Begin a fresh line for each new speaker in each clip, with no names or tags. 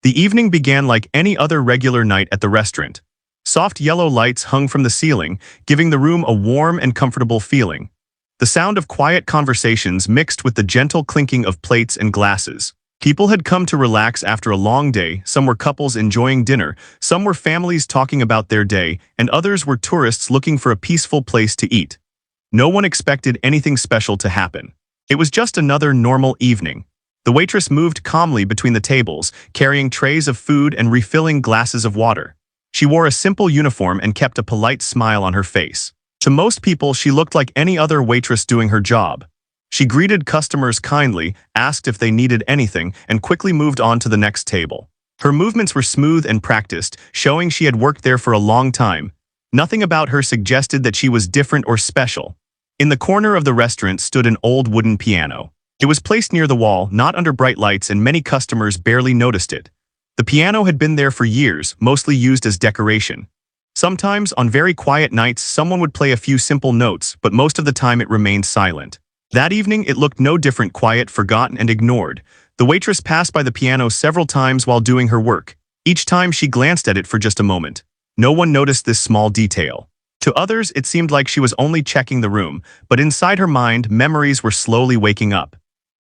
The evening began like any other regular night at the restaurant. Soft yellow lights hung from the ceiling, giving the room a warm and comfortable feeling. The sound of quiet conversations mixed with the gentle clinking of plates and glasses. People had come to relax after a long day. Some were couples enjoying dinner, some were families talking about their day, and others were tourists looking for a peaceful place to eat. No one expected anything special to happen. It was just another normal evening. The waitress moved calmly between the tables, carrying trays of food and refilling glasses of water. She wore a simple uniform and kept a polite smile on her face. To most people, she looked like any other waitress doing her job. She greeted customers kindly, asked if they needed anything, and quickly moved on to the next table. Her movements were smooth and practiced, showing she had worked there for a long time. Nothing about her suggested that she was different or special. In the corner of the restaurant stood an old wooden piano. It was placed near the wall, not under bright lights, and many customers barely noticed it. The piano had been there for years, mostly used as decoration. Sometimes, on very quiet nights, someone would play a few simple notes, but most of the time it remained silent. That evening, it looked no different, quiet, forgotten, and ignored. The waitress passed by the piano several times while doing her work. Each time she glanced at it for just a moment. No one noticed this small detail. To others, it seemed like she was only checking the room, but inside her mind, memories were slowly waking up.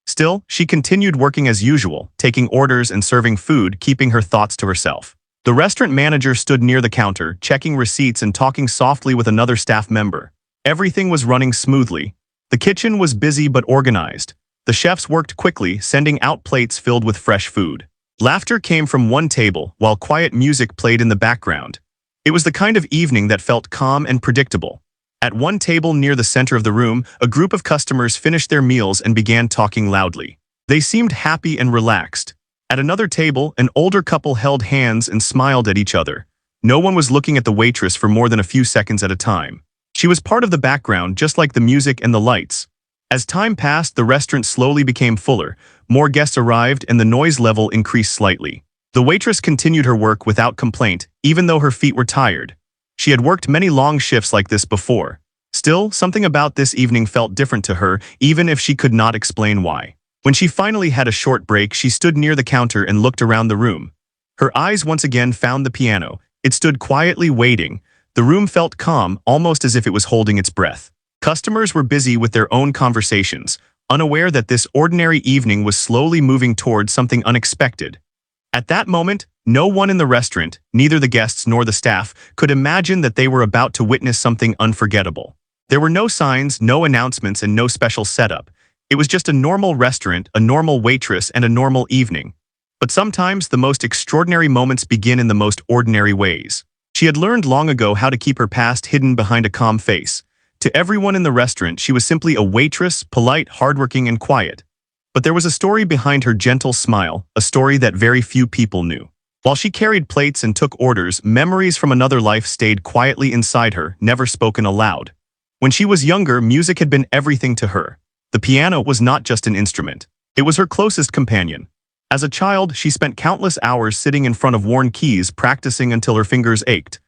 Still, she continued working as usual, taking orders and serving food, keeping her thoughts to herself. The restaurant manager stood near the counter, checking receipts and talking softly with another staff member. Everything was running smoothly. The kitchen was busy but organized. The chefs worked quickly, sending out plates filled with fresh food. Laughter came from one table, while quiet music played in the background. It was the kind of evening that felt calm and predictable. At one table near the center of the room, a group of customers finished their meals and began talking loudly. They seemed happy and relaxed. At another table, an older couple held hands and smiled at each other. No one was looking at the waitress for more than a few seconds at a time. She was part of the background, just like the music and the lights. As time passed, the restaurant slowly became fuller. More guests arrived and the noise level increased slightly. The waitress continued her work without complaint, even though her feet were tired. She had worked many long shifts like this before. Still, something about this evening felt different to her, even if she could not explain why. When she finally had a short break, she stood near the counter and looked around the room. Her eyes once again found the piano. It stood quietly waiting. The room felt calm, almost as if it was holding its breath. Customers were busy with their own conversations, unaware that this ordinary evening was slowly moving toward something unexpected. At that moment, no one in the restaurant, neither the guests nor the staff, could imagine that they were about to witness something unforgettable. There were no signs, no announcements, and no special setup. It was just a normal restaurant, a normal waitress, and a normal evening. But sometimes the most extraordinary moments begin in the most ordinary ways. She had learned long ago how to keep her past hidden behind a calm face. To everyone in the restaurant, she was simply a waitress, polite, hardworking, and quiet. But there was a story behind her gentle smile, a story that very few people knew. While she carried plates and took orders, memories from another life stayed quietly inside her, never spoken aloud. When she was younger, music had been everything to her. The piano was not just an instrument. It was her closest companion. As a child, she spent countless hours sitting in front of worn keys, practicing until her fingers ached.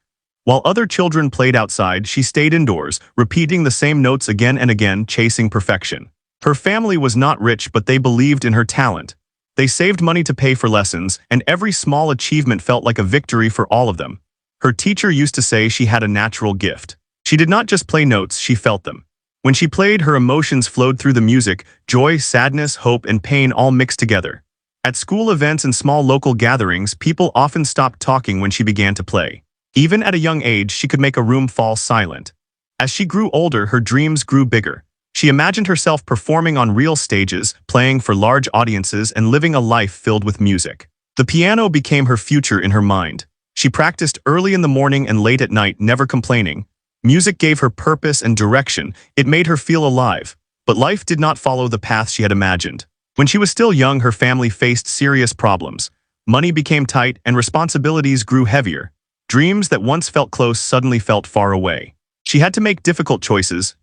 While other children played outside, she stayed indoors, repeating the same notes again and again, chasing perfection. Her family was not rich, but they believed in her talent. They saved money to pay for lessons, and every small achievement felt like a victory for all of them. Her teacher used to say she had a natural gift. She did not just play notes, she felt them. When she played, her emotions flowed through the music, joy, sadness, hope, and pain all mixed together. At school events and small local gatherings, people often stopped talking when she began to play. Even at a young age, she could make a room fall silent. As she grew older, her dreams grew bigger. She imagined herself performing on real stages, playing for large audiences, and living a life filled with music. The piano became her future in her mind. She practiced early in the morning and late at night, never complaining. Music gave her purpose and direction. It made her feel alive. But life did not follow the path she had imagined. When she was still young, her family faced serious problems. Money became tight and responsibilities grew heavier. Dreams that once felt close suddenly felt far away. She had to make difficult choices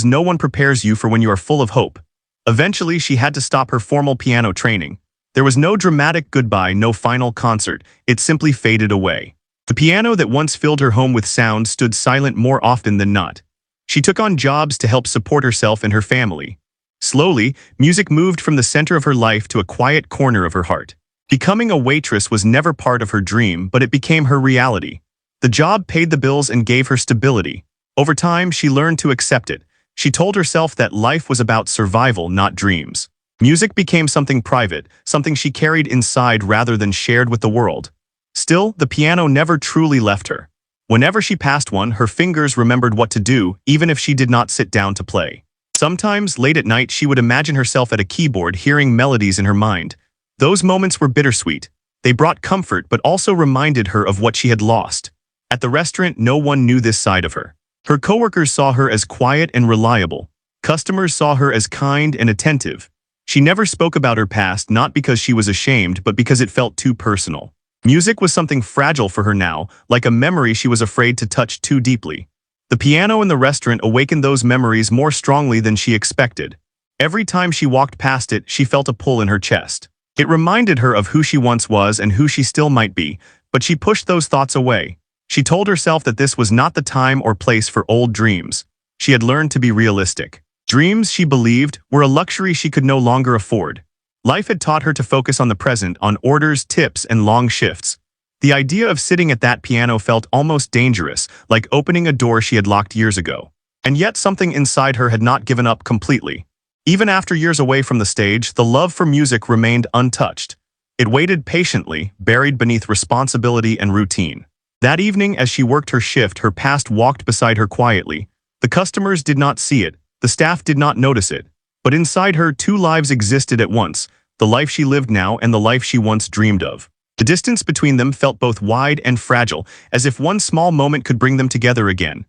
no one prepares you for when you are full of hope. Eventually, she had to stop her formal piano training. There was no dramatic goodbye, no final concert. It simply faded away. The piano that once filled her home with sound stood silent more often than not. She took on jobs to help support herself and her family. Slowly, music moved from the center of her life to a quiet corner of her heart. Becoming a waitress was never part of her dream, but it became her reality. The job paid the bills and gave her stability. Over time, she learned to accept it. She told herself that life was about survival, not dreams. Music became something private, something she carried inside rather than shared with the world. Still, the piano never truly left her. Whenever she passed one, her fingers remembered what to do, even if she did not sit down to play. Sometimes, late at night, she would imagine herself at a keyboard, hearing melodies in her mind. Those moments were bittersweet. They brought comfort, but also reminded her of what she had lost. At the restaurant, no one knew this side of her. Her coworkers saw her as quiet and reliable. Customers saw her as kind and attentive. She never spoke about her past, not because she was ashamed, but because it felt too personal. Music was something fragile for her now, like a memory she was afraid to touch too deeply. The piano in the restaurant awakened those memories more strongly than she expected. Every time she walked past it, she felt a pull in her chest. It reminded her of who she once was and who she still might be, but she pushed those thoughts away. She told herself that this was not the time or place for old dreams. She had learned to be realistic. Dreams, she believed, were a luxury she could no longer afford. Life had taught her to focus on the present, on orders, tips, and long shifts. The idea of sitting at that piano felt almost dangerous, like opening a door she had locked years ago. And yet something inside her had not given up completely. Even after years away from the stage, the love for music remained untouched. It waited patiently, buried beneath responsibility and routine. That evening, as she worked her shift, her past walked beside her quietly. The customers did not see it, the staff did not notice it. But inside her, two lives existed at once, the life she lived now and the life she once dreamed of. The distance between them felt both wide and fragile, as if one small moment could bring them together again.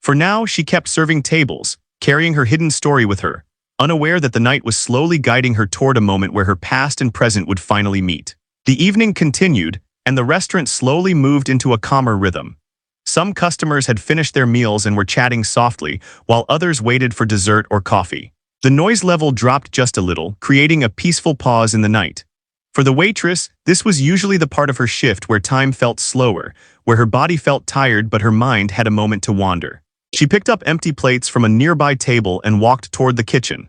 For now, she kept serving tables, carrying her hidden story with her, unaware that the night was slowly guiding her toward a moment where her past and present would finally meet. The evening continued, and the restaurant slowly moved into a calmer rhythm. Some customers had finished their meals and were chatting softly, while others waited for dessert or coffee. The noise level dropped just a little, creating a peaceful pause in the night. For the waitress, this was usually the part of her shift where time felt slower, where her body felt tired but her mind had a moment to wander. She picked up empty plates from a nearby table and walked toward the kitchen.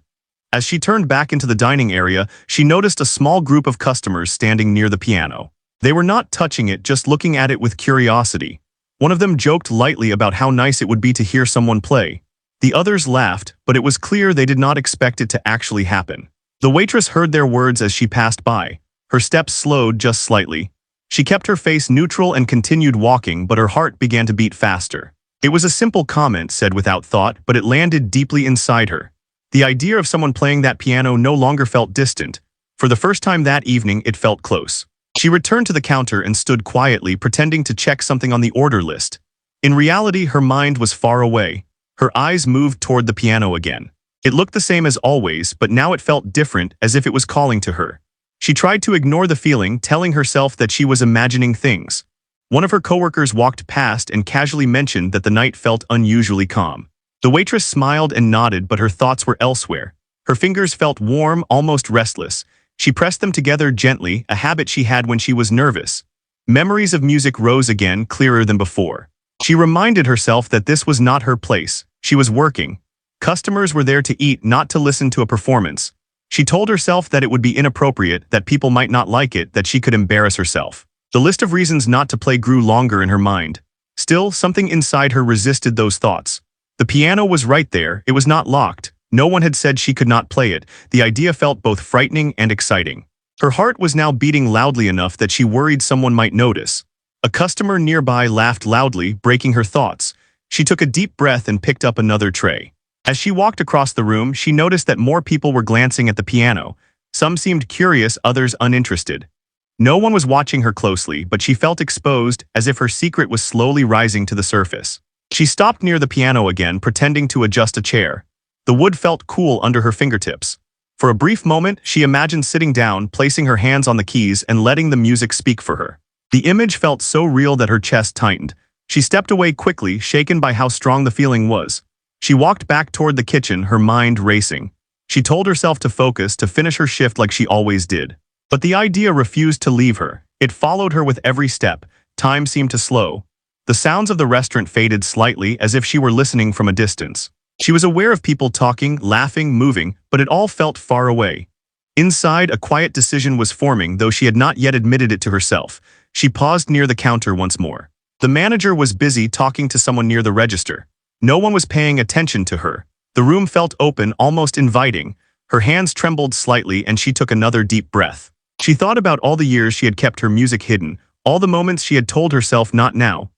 As she turned back into the dining area, she noticed a small group of customers standing near the piano. They were not touching it, just looking at it with curiosity. One of them joked lightly about how nice it would be to hear someone play. The others laughed, but it was clear they did not expect it to actually happen. The waitress heard their words as she passed by. Her steps slowed just slightly. She kept her face neutral and continued walking, but her heart began to beat faster. It was a simple comment said without thought, but it landed deeply inside her. The idea of someone playing that piano no longer felt distant. For the first time that evening, it felt close. She returned to the counter and stood quietly, pretending to check something on the order list. In reality, her mind was far away. Her eyes moved toward the piano again. It looked the same as always, but now it felt different, as if it was calling to her. She tried to ignore the feeling, telling herself that she was imagining things. One of her coworkers walked past and casually mentioned that the night felt unusually calm. The waitress smiled and nodded, but her thoughts were elsewhere. Her fingers felt warm, almost restless. She pressed them together gently, a habit she had when she was nervous. Memories of music rose again, clearer than before. She reminded herself that this was not her place. She was working. Customers were there to eat, not to listen to a performance. She told herself that it would be inappropriate, that people might not like it, that she could embarrass herself. The list of reasons not to play grew longer in her mind. Still, something inside her resisted those thoughts. The piano was right there, it was not locked. No one had said she could not play it. The idea felt both frightening and exciting. Her heart was now beating loudly enough that she worried someone might notice. A customer nearby laughed loudly, breaking her thoughts. She took a deep breath and picked up another tray. As she walked across the room, she noticed that more people were glancing at the piano. Some seemed curious, others uninterested. No one was watching her closely, but she felt exposed, as if her secret was slowly rising to the surface. She stopped near the piano again, pretending to adjust a chair. The wood felt cool under her fingertips. For a brief moment, she imagined sitting down, placing her hands on the keys and letting the music speak for her. The image felt so real that her chest tightened. She stepped away quickly, shaken by how strong the feeling was. She walked back toward the kitchen, her mind racing. She told herself to focus, to finish her shift like she always did. But the idea refused to leave her. It followed her with every step. Time seemed to slow. The sounds of the restaurant faded slightly, as if she were listening from a distance. She was aware of people talking, laughing, moving, but it all felt far away. Inside, a quiet decision was forming, though she had not yet admitted it to herself. She paused near the counter once more. The manager was busy talking to someone near the register. No one was paying attention to her. The room felt open, almost inviting. Her hands trembled slightly and she took another deep breath. She thought about all the years she had kept her music hidden, all the moments she had told herself not now,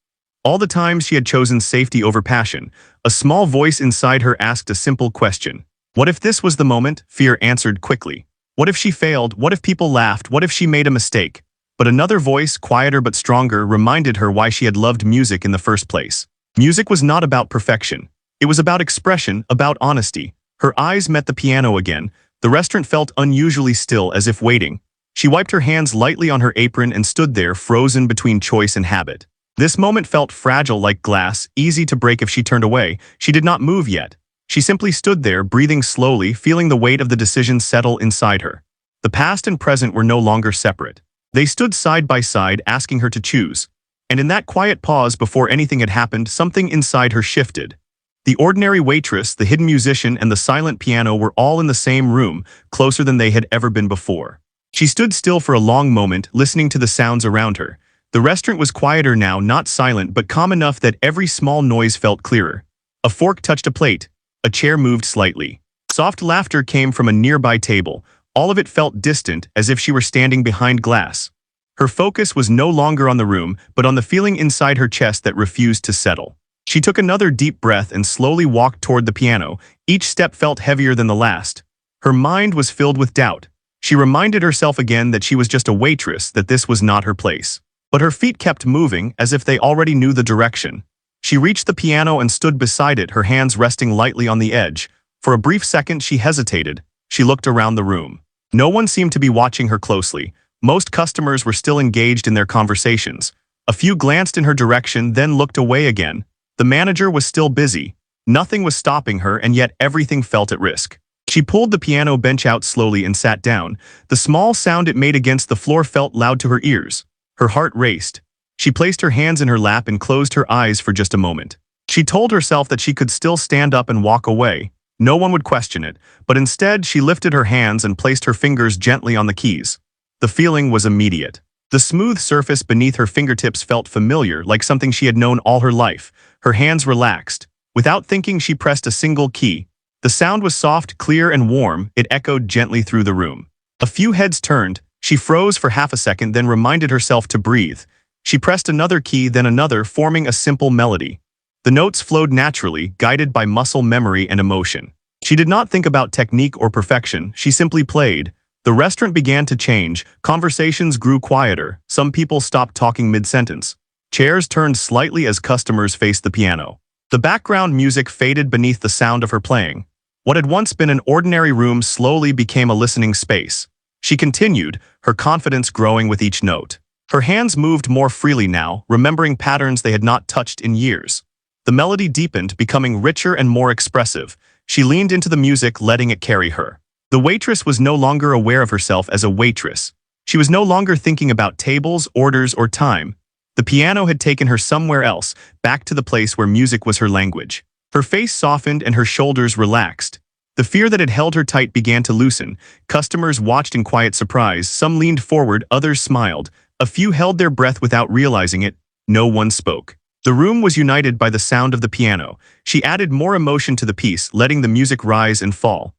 all the times she had chosen safety over passion. A small voice inside her asked a simple question. What if this was the moment? Fear answered quickly. What if she failed? What if people laughed? What if she made a mistake? But another voice, quieter but stronger, reminded her why she had loved music in the first place. Music was not about perfection. It was about expression, about honesty. Her eyes met the piano again. The restaurant felt unusually still, as if waiting. She wiped her hands lightly on her apron and stood there, frozen between choice and habit. This moment felt fragile, like glass, easy to break if she turned away. She did not move yet. She simply stood there, breathing slowly, feeling the weight of the decision settle inside her. The past and present were no longer separate. They stood side by side, asking her to choose. And in that quiet pause before anything had happened, something inside her shifted. The ordinary waitress, the hidden musician, and the silent piano were all in the same room, closer than they had ever been before. She stood still for a long moment, listening to the sounds around her. The restaurant was quieter now, not silent, but calm enough that every small noise felt clearer. A fork touched a plate. A chair moved slightly. Soft laughter came from a nearby table. All of it felt distant, as if she were standing behind glass. Her focus was no longer on the room, but on the feeling inside her chest that refused to settle. She took another deep breath and slowly walked toward the piano. Each step felt heavier than the last. Her mind was filled with doubt. She reminded herself again that she was just a waitress, that this was not her place. But her feet kept moving, as if they already knew the direction. She reached the piano and stood beside it, her hands resting lightly on the edge. For a brief second she hesitated. She looked around the room. No one seemed to be watching her closely. Most customers were still engaged in their conversations. A few glanced in her direction, then looked away again. The manager was still busy. Nothing was stopping her, and yet everything felt at risk. She pulled the piano bench out slowly and sat down. The small sound it made against the floor felt loud to her ears. Her heart raced. She placed her hands in her lap and closed her eyes for just a moment. She told herself that she could still stand up and walk away. No one would question it, but instead she lifted her hands and placed her fingers gently on the keys. The feeling was immediate. The smooth surface beneath her fingertips felt familiar, like something she had known all her life. Her hands relaxed. Without thinking, she pressed a single key. The sound was soft, clear, and warm. It echoed gently through the room. A few heads turned. She froze for half a second, then reminded herself to breathe. She pressed another key, then another, forming a simple melody. The notes flowed naturally, guided by muscle memory and emotion. She did not think about technique or perfection. She simply played. The restaurant began to change. Conversations grew quieter. Some people stopped talking mid-sentence. Chairs turned slightly as customers faced the piano. The background music faded beneath the sound of her playing. What had once been an ordinary room slowly became a listening space. She continued, her confidence growing with each note. Her hands moved more freely now, remembering patterns they had not touched in years. The melody deepened, becoming richer and more expressive. She leaned into the music, letting it carry her. The waitress was no longer aware of herself as a waitress. She was no longer thinking about tables, orders, or time. The piano had taken her somewhere else, back to the place where music was her language. Her face softened and her shoulders relaxed. The fear that had held her tight began to loosen. Customers watched in quiet surprise. Some leaned forward, others smiled. A few held their breath without realizing it. No one spoke. The room was united by the sound of the piano. She added more emotion to the piece, letting the music rise and fall.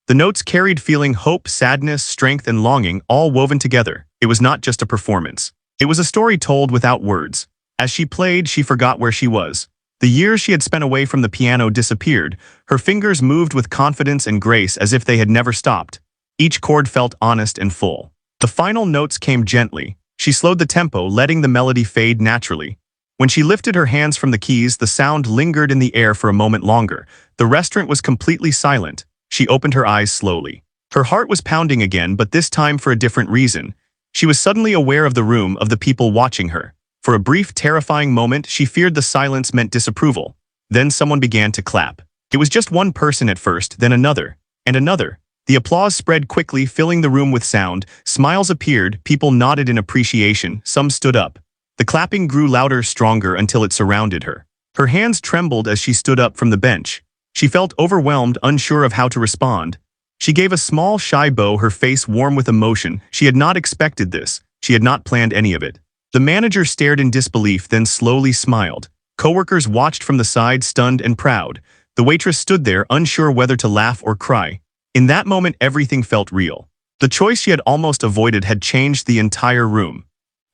The notes carried feeling, hope, sadness, strength, and longing, all woven together. It was not just a performance. It was a story told without words. As she played, she forgot where she was. The years she had spent away from the piano disappeared. Her fingers moved with confidence and grace as if they had never stopped. Each chord felt honest and full. The final notes came gently. She slowed the tempo, letting the melody fade naturally. When she lifted her hands from the keys, the sound lingered in the air for a moment longer. The restaurant was completely silent. She opened her eyes slowly. Her heart was pounding again, but this time for a different reason. She was suddenly aware of the room, of the people watching her. For a brief, terrifying moment, she feared the silence meant disapproval. Then someone began to clap. It was just one person at first, then another, and another. The applause spread quickly, filling the room with sound. Smiles appeared, people nodded in appreciation, some stood up. The clapping grew louder, stronger, until it surrounded her. Her hands trembled as she stood up from the bench. She felt overwhelmed, unsure of how to respond. She gave a small, shy bow, her face warm with emotion. She had not expected this. She had not planned any of it. The manager stared in disbelief, then slowly smiled. Coworkers watched from the side, stunned and proud. The waitress stood there, unsure whether to laugh or cry. In that moment, everything felt real. The choice she had almost avoided had changed the entire room.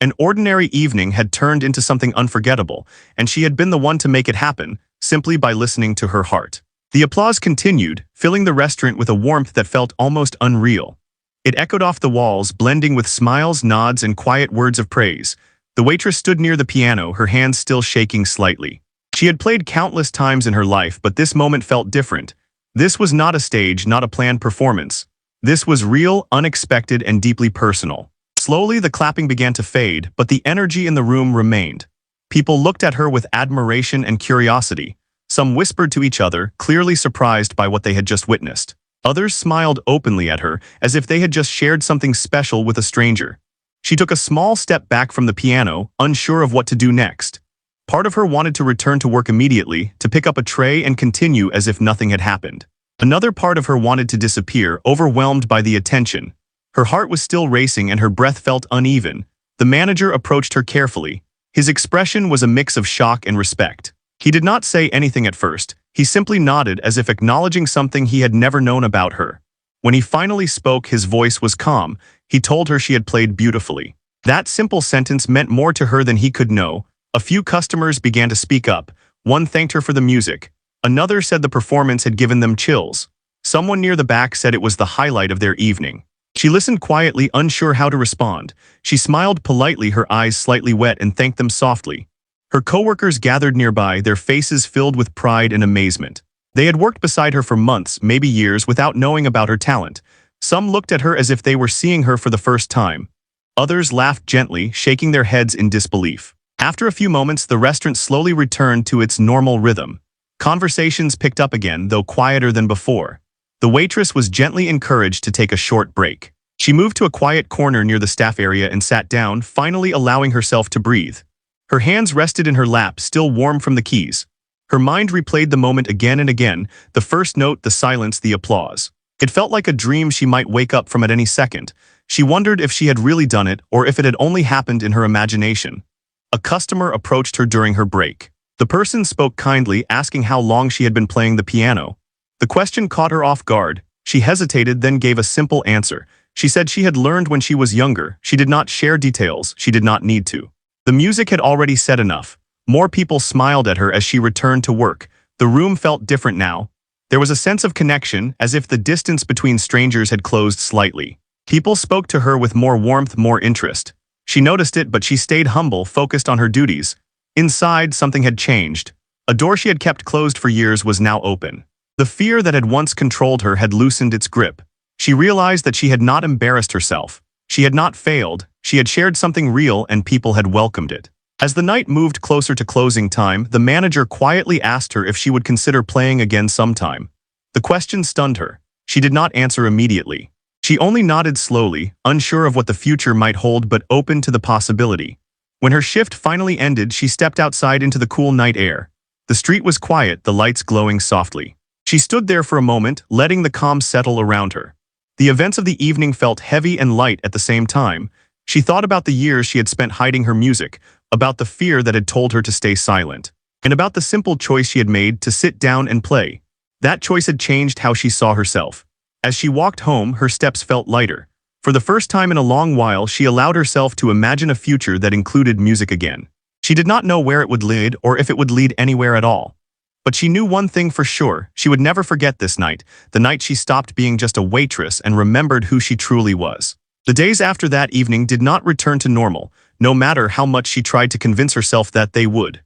An ordinary evening had turned into something unforgettable, and she had been the one to make it happen, simply by listening to her heart. The applause continued, filling the restaurant with a warmth that felt almost unreal. It echoed off the walls, blending with smiles, nods, and quiet words of praise. The waitress stood near the piano, her hands still shaking slightly. She had played countless times in her life, but this moment felt different. This was not a stage, not a planned performance. This was real, unexpected, and deeply personal. Slowly, the clapping began to fade, but the energy in the room remained. People looked at her with admiration and curiosity. Some whispered to each other, clearly surprised by what they had just witnessed. Others smiled openly at her, as if they had just shared something special with a stranger. She took a small step back from the piano, unsure of what to do next. Part of her wanted to return to work immediately, to pick up a tray and continue as if nothing had happened. Another part of her wanted to disappear, overwhelmed by the attention. Her heart was still racing and her breath felt uneven. The manager approached her carefully. His expression was a mix of shock and respect. He did not say anything at first. He simply nodded as if acknowledging something he had never known about her. When he finally spoke, his voice was calm. He told her she had played beautifully. That simple sentence meant more to her than he could know. A few customers began to speak up. One thanked her for the music. Another said the performance had given them chills. Someone near the back said it was the highlight of their evening. She listened quietly, unsure how to respond. She smiled politely, her eyes slightly wet, and thanked them softly. Her coworkers gathered nearby, their faces filled with pride and amazement. They had worked beside her for months, maybe years, without knowing about her talent. Some looked at her as if they were seeing her for the first time. Others laughed gently, shaking their heads in disbelief. After a few moments, the restaurant slowly returned to its normal rhythm. Conversations picked up again, though quieter than before. The waitress was gently encouraged to take a short break. She moved to a quiet corner near the staff area and sat down, finally allowing herself to breathe. Her hands rested in her lap, still warm from the keys. Her mind replayed the moment again and again, the first note, the silence, the applause. It felt like a dream she might wake up from at any second. She wondered if she had really done it or if it had only happened in her imagination. A customer approached her during her break. The person spoke kindly, asking how long she had been playing the piano. The question caught her off guard. She hesitated, then gave a simple answer. She said she had learned when she was younger. She did not share details. She did not need to. The music had already said enough. More people smiled at her as she returned to work. The room felt different now. There was a sense of connection, as if the distance between strangers had closed slightly. People spoke to her with more warmth, more interest. She noticed it, but she stayed humble, focused on her duties. Inside, something had changed. A door she had kept closed for years was now open. The fear that had once controlled her had loosened its grip. She realized that she had not embarrassed herself. She had not failed. She had shared something real and people had welcomed it. As the night moved closer to closing time, the manager quietly asked her if she would consider playing again sometime. The question stunned her. She did not answer immediately. She only nodded slowly, unsure of what the future might hold but open to the possibility. When her shift finally ended, she stepped outside into the cool night air. The street was quiet, the lights glowing softly. She stood there for a moment, letting the calm settle around her. The events of the evening felt heavy and light at the same time. She thought about the years she had spent hiding her music, about the fear that had told her to stay silent, and about the simple choice she had made to sit down and play. That choice had changed how she saw herself. As she walked home, her steps felt lighter. For the first time in a long while, she allowed herself to imagine a future that included music again. She did not know where it would lead or if it would lead anywhere at all. But she knew one thing for sure: she would never forget this night, the night she stopped being just a waitress and remembered who she truly was. The days after that evening did not return to normal, no matter how much she tried to convince herself that they would.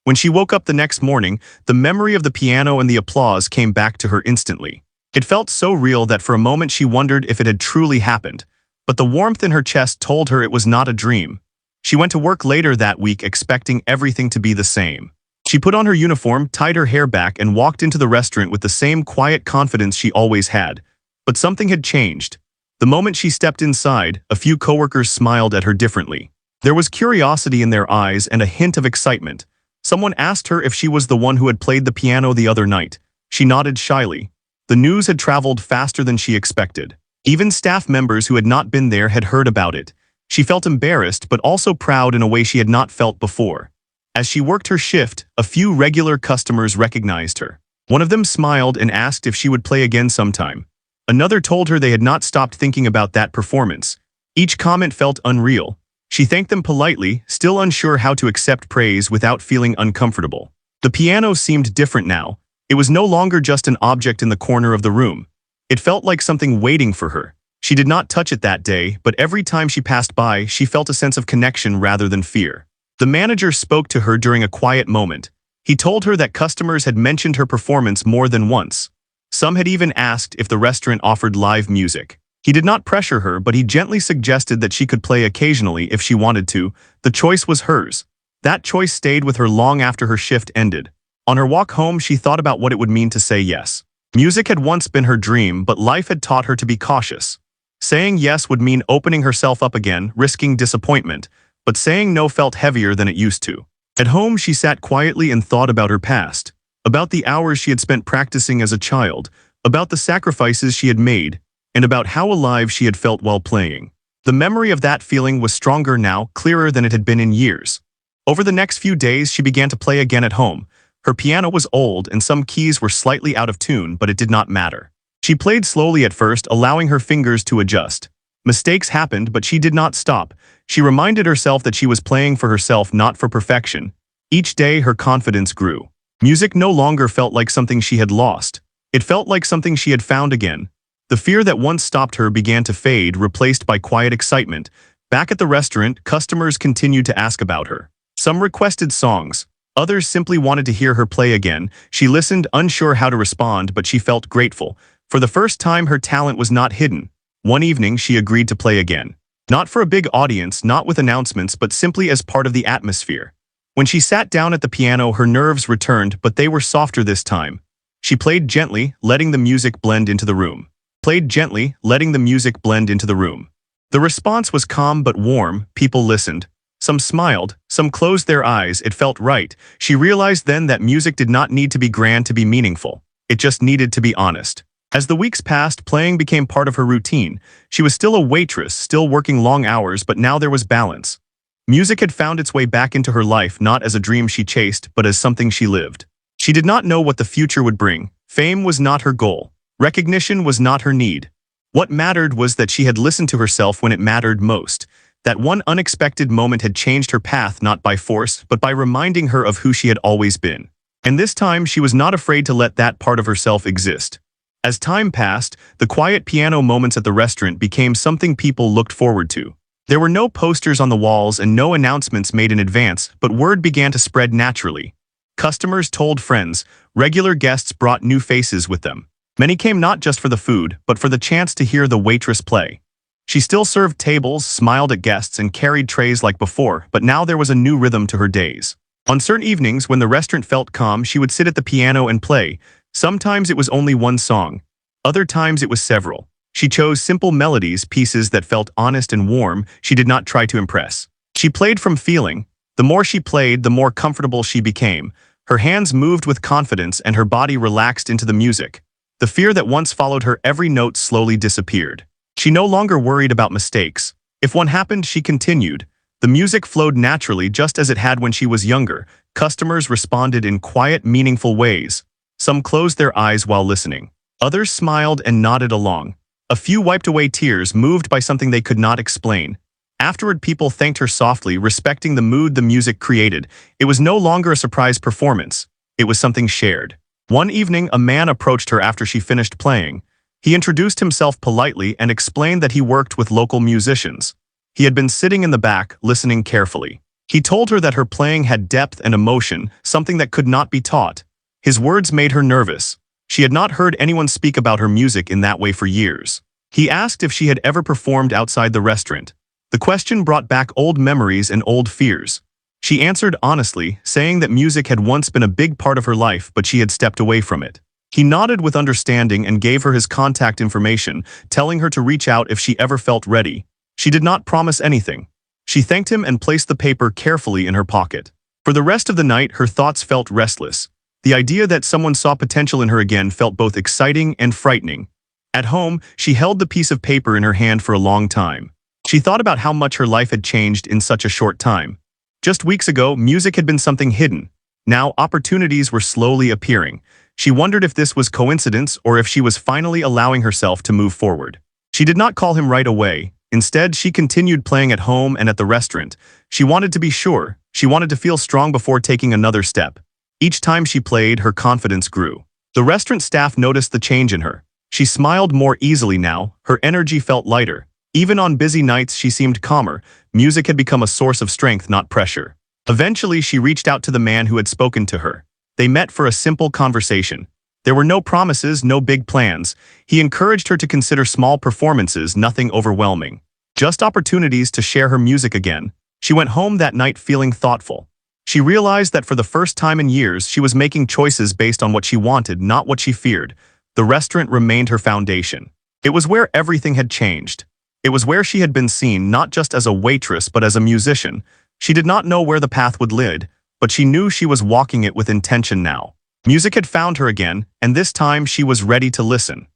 When she woke up the next morning, the memory of the piano and the applause came back to her instantly. It felt so real that for a moment she wondered if it had truly happened. But the warmth in her chest told her it was not a dream. She went to work later that week expecting everything to be the same. She put on her uniform, tied her hair back, and walked into the restaurant with the same quiet confidence she always had. But something had changed. The moment she stepped inside, a few coworkers smiled at her differently. There was curiosity in their eyes and a hint of excitement. Someone asked her if she was the one who had played the piano the other night. She nodded shyly. The news had traveled faster than she expected. Even staff members who had not been there had heard about it. She felt embarrassed but also proud in a way she had not felt before. As she worked her shift, a few regular customers recognized her. One of them smiled and asked if she would play again sometime. Another told her they had not stopped thinking about that performance. Each comment felt unreal. She thanked them politely, still unsure how to accept praise without feeling uncomfortable. The piano seemed different now. It was no longer just an object in the corner of the room. It felt like something waiting for her. She did not touch it that day, but every time she passed by, she felt a sense of connection rather than fear. The manager spoke to her during a quiet moment. He told her that customers had mentioned her performance more than once. Some had even asked if the restaurant offered live music. He did not pressure her, but he gently suggested that she could play occasionally if she wanted to. The choice was hers. That choice stayed with her long after her shift ended. On her walk home, she thought about what it would mean to say yes. Music had once been her dream, but life had taught her to be cautious. Saying yes would mean opening herself up again, risking disappointment, but saying no felt heavier than it used to. At home, she sat quietly and thought about her past, about the hours she had spent practicing as a child, about the sacrifices she had made, and about how alive she had felt while playing. The memory of that feeling was stronger now, clearer than it had been in years. Over the next few days, she began to play again at home. Her piano was old and some keys were slightly out of tune, but it did not matter. She played slowly at first, allowing her fingers to adjust. Mistakes happened, but she did not stop. She reminded herself that she was playing for herself, not for perfection. Each day, her confidence grew. Music no longer felt like something she had lost. It felt like something she had found again. The fear that once stopped her began to fade, replaced by quiet excitement. Back at the restaurant, customers continued to ask about her. Some requested songs. Others simply wanted to hear her play again. She listened, unsure how to respond, but she felt grateful. For the first time, her talent was not hidden. One evening, she agreed to play again. Not for a big audience, not with announcements, but simply as part of the atmosphere. When she sat down at the piano, her nerves returned, but they were softer this time. She played gently, letting the music blend into the room. Played gently, letting the music blend into the room. The response was calm but warm. People listened. Some smiled, some closed their eyes. It felt right. She realized then that music did not need to be grand to be meaningful. It just needed to be honest. As the weeks passed, playing became part of her routine. She was still a waitress, still working long hours, but now there was balance. Music had found its way back into her life, not as a dream she chased, but as something she lived. She did not know what the future would bring. Fame was not her goal. Recognition was not her need. What mattered was that she had listened to herself when it mattered most. That one unexpected moment had changed her path, not by force, but by reminding her of who she had always been. And this time, she was not afraid to let that part of herself exist. As time passed, the quiet piano moments at the restaurant became something people looked forward to. There were no posters on the walls and no announcements made in advance, but word began to spread naturally. Customers told friends, regular guests brought new faces with them. Many came not just for the food, but for the chance to hear the waitress play. She still served tables, smiled at guests, and carried trays like before, but now there was a new rhythm to her days. On certain evenings, when the restaurant felt calm, she would sit at the piano and play. Sometimes it was only one song. Other times it was several. She chose simple melodies, pieces that felt honest and warm. She did not try to impress. She played from feeling. The more she played, the more comfortable she became. Her hands moved with confidence and her body relaxed into the music. The fear that once followed her every note slowly disappeared. She no longer worried about mistakes. If one happened, she continued. The music flowed naturally, just as it had when she was younger. Customers responded in quiet, meaningful ways. Some closed their eyes while listening. Others smiled and nodded along. A few wiped away tears, moved by something they could not explain. Afterward, people thanked her softly, respecting the mood the music created. It was no longer a surprise performance. It was something shared. One evening, a man approached her after she finished playing. He introduced himself politely and explained that he worked with local musicians. He had been sitting in the back, listening carefully. He told her that her playing had depth and emotion, something that could not be taught. His words made her nervous. She had not heard anyone speak about her music in that way for years. He asked if she had ever performed outside the restaurant. The question brought back old memories and old fears. She answered honestly, saying that music had once been a big part of her life, but she had stepped away from it. He nodded with understanding and gave her his contact information, telling her to reach out if she ever felt ready. She did not promise anything. She thanked him and placed the paper carefully in her pocket. For the rest of the night, her thoughts felt restless. The idea that someone saw potential in her again felt both exciting and frightening. At home, she held the piece of paper in her hand for a long time. She thought about how much her life had changed in such a short time. Just weeks ago, music had been something hidden. Now, opportunities were slowly appearing. She wondered if this was coincidence or if she was finally allowing herself to move forward. She did not call him right away. Instead, she continued playing at home and at the restaurant. She wanted to be sure. She wanted to feel strong before taking another step. Each time she played, her confidence grew. The restaurant staff noticed the change in her. She smiled more easily now. Her energy felt lighter. Even on busy nights, she seemed calmer. Music had become a source of strength, not pressure. Eventually, she reached out to the man who had spoken to her. They met for a simple conversation. There were no promises, no big plans. He encouraged her to consider small performances, nothing overwhelming. Just opportunities to share her music again. She went home that night feeling thoughtful. She realized that for the first time in years, she was making choices based on what she wanted, not what she feared. The restaurant remained her foundation. It was where everything had changed. It was where she had been seen not just as a waitress but as a musician. She did not know where the path would lead, but she knew she was walking it with intention now. Music had found her again, and this time she was ready to listen.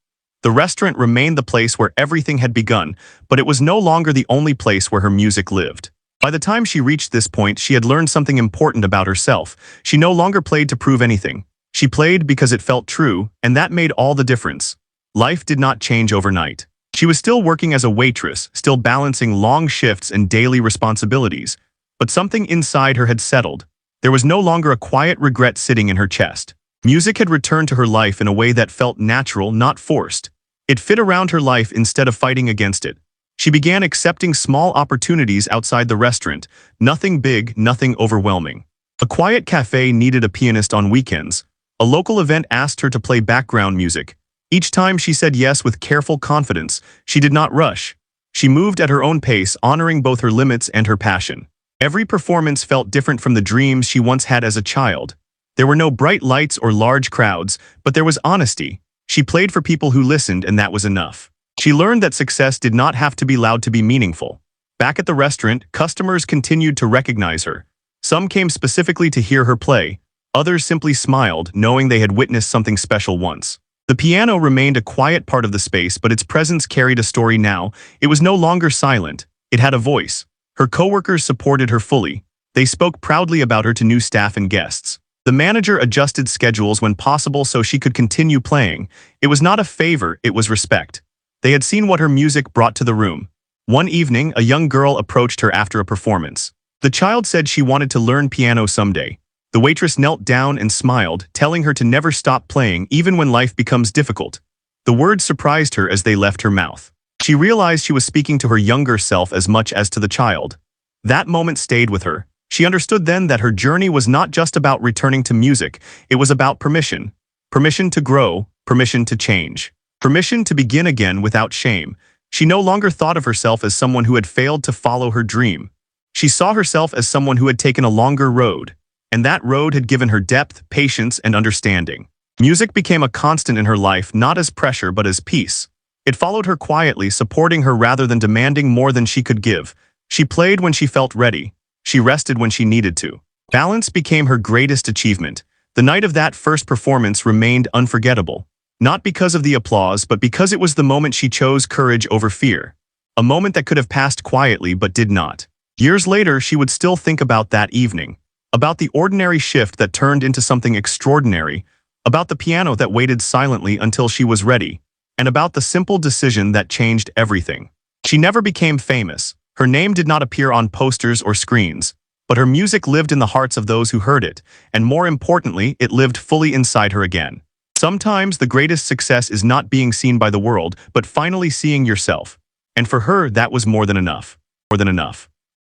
The restaurant remained the place where everything had begun, but it was no longer the only place where her music lived. By the time she reached this point, she had learned something important about herself. She no longer played to prove anything. She played because it felt true, and that made all the difference. Life did not change overnight. She was still working as a waitress, still balancing long shifts and daily responsibilities. But something inside her had settled. There was no longer a quiet regret sitting in her chest. Music had returned to her life in a way that felt natural, not forced. It fit around her life instead of fighting against it. She began accepting small opportunities outside the restaurant. Nothing big, nothing overwhelming. A quiet cafe needed a pianist on weekends. A local event asked her to play background music. Each time she said yes with careful confidence. She did not rush. She moved at her own pace, honoring both her limits and her passion. Every performance felt different from the dreams she once had as a child. There were no bright lights or large crowds, but there was honesty. She played for people who listened, and that was enough. She learned that success did not have to be loud to be meaningful. Back at the restaurant, customers continued to recognize her. Some came specifically to hear her play. Others simply smiled, knowing they had witnessed something special once. The piano remained a quiet part of the space, but its presence carried a story now. It was no longer silent. It had a voice. Her coworkers supported her fully. They spoke proudly about her to new staff and guests. The manager adjusted schedules when possible so she could continue playing. It was not a favor, it was respect. They had seen what her music brought to the room. One evening, a young girl approached her after a performance. The child said she wanted to learn piano someday. The waitress knelt down and smiled, telling her to never stop playing even when life becomes difficult. The words surprised her as they left her mouth. She realized she was speaking to her younger self as much as to the child. That moment stayed with her. She understood then that her journey was not just about returning to music, it was about permission. Permission to grow, permission to change. Permission to begin again without shame. She no longer thought of herself as someone who had failed to follow her dream. She saw herself as someone who had taken a longer road. And that road had given her depth, patience, and understanding. Music became a constant in her life, not as pressure but as peace. It followed her quietly, supporting her rather than demanding more than she could give. She played when she felt ready. She rested when she needed to. Balance became her greatest achievement. The night of that first performance remained unforgettable. Not because of the applause, but because it was the moment she chose courage over fear. A moment that could have passed quietly but did not. Years later, she would still think about that evening. About the ordinary shift that turned into something extraordinary, about the piano that waited silently until she was ready, and about the simple decision that changed everything. She never became famous. Her name did not appear on posters or screens, but her music lived in the hearts of those who heard it, and more importantly, it lived fully inside her again. Sometimes the greatest success is not being seen by the world, but finally seeing yourself. And for her, that was more than enough. More than enough.